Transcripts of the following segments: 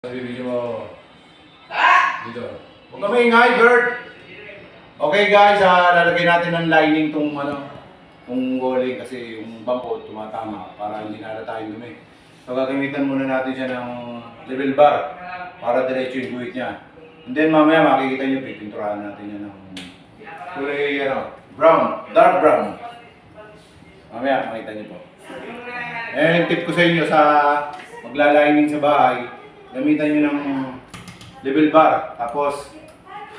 Bibigyan mo dito. Huwag ka maingay, Bert! Okay guys, lalagay natin ng lining tong walling kasi yung bangko tumatama para hindi nalata yung dumi. So gagamitan muna natin siya ng level bar para diretso yung guhit niya. And then mamaya makikita nyo, pipinturahan natin yan ng kulay brown, dark brown. Mamaya makita nyo po. And tip ko sa inyo sa maglalining sa bahay, gamitan nyo ng level bar. Tapos,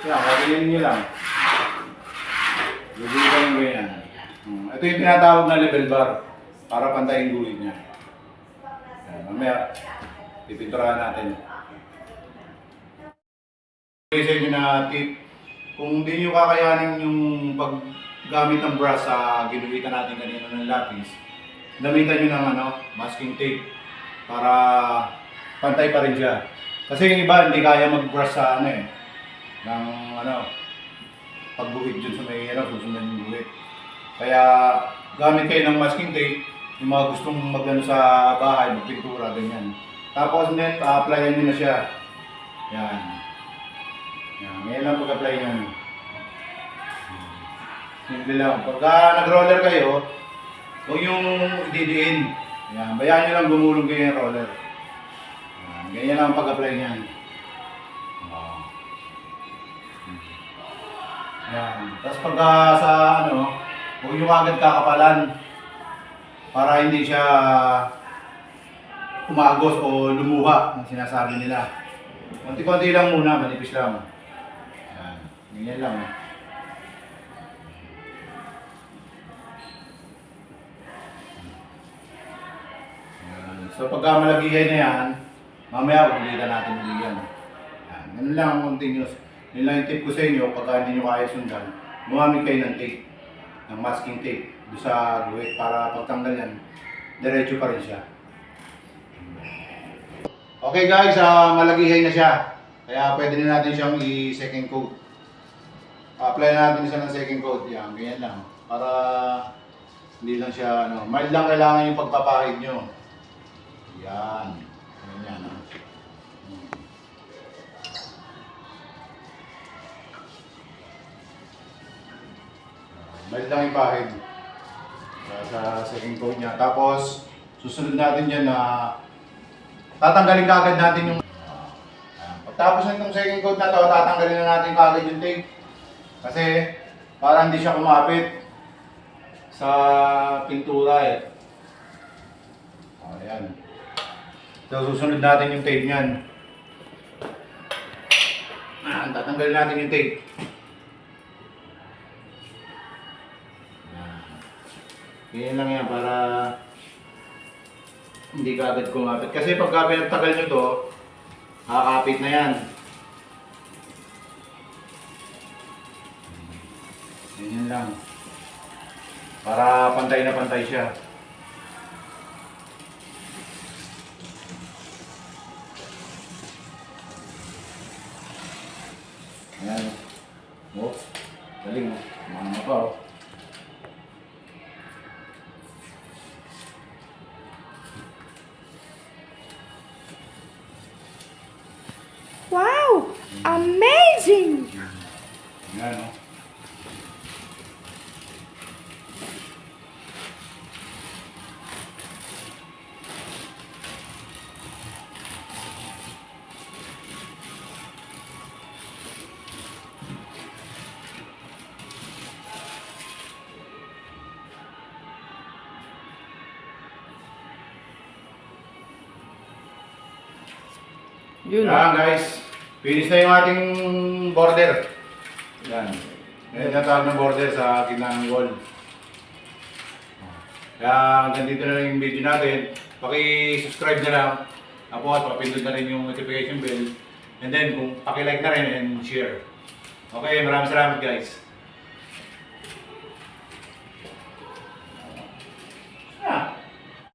yan, kagayin nyo lang. Lubugan nyo yan. Ito yung tinatawag na level bar para pantayin guhit niya. Yan, mamaya, pipinturahan natin. Sa inyo na tip, kung hindi nyo kakayanin yung paggamit ng brush sa ginuhitan natin kanina ng lapis, gamitan nyo ng masking tape para pantay pa rin siya. Kasi yung iba hindi kaya mag-brush sa ng pagguhit dyan sa may susundan yung guhit. Kaya gamit kayo ng masking tape, yung mga gustong sa bahay, magpintura, ganyan. Tapos then, pa-applyan nyo na siya. Yan. Yan. Ngayon lang pag-apply nyo. Simple lang. Pagka nag-roller kayo, huwag yung ididiin. Yan. Bayaan nyo lang gumulong kayo yung roller. Yan. Ganyan lang ang pag-apply nyan. Yan. Tapos pagka sa huwag nyo agad kakapalan para hindi siya umagos o lumuha ang sinasabi nila. Konti-konti lang muna, manipis lang. Yan. Ganyan lang. Yan. So pagka malagihay na yan, mamaya ulitan natin ulit yan. Yan. Ganun lang ang continuous. Yun lang yung tip ko sa inyo, pagka hindi nyo kaya sundan, gumamit kayo ng tape, ng masking tape, doon sa guhit para pagtanggal yan, diretso pa rin siya. Okay guys, malagihay na siya. Kaya pwede na natin siyang i-second coat. Apply na natin siya ng second coat. Yan, ganyan lang. Para hindi lang siya, mild lang kailangan yung pagpapahid nyo. Yan. Ganyan. Mild lang yung pahid. Sa second coat niya. Tapos, susunod natin yan na tatanggalin kagad natin yung pagtapos na itong second coat na to, tatanggalin na natin kagad yung tape. Kasi, para hindi siya kumapit sa pintura ayan. So, susunod natin yung tape niyan. Tatanggalin natin yung tape. Ganyan lang yan para hindi ka agad kumapit. Kasi pagka pinagtagal nyo to, kakapit na yan. Ganyan lang. Para pantay na pantay siya. Ayan. Oh, galing oh. Mga pa oh. Wow! Amazing! Yan, no? Yun. Yan guys, finish na yung ating border. Yan. Ngayon natawag ng border sa gitna ng wall. Kaya hanggang dito na lang yung video natin. Paki-subscribe na lang. Tapos papindot na rin yung notification bell. And then kung paki-like na rin and share. Okay, maraming salamat guys.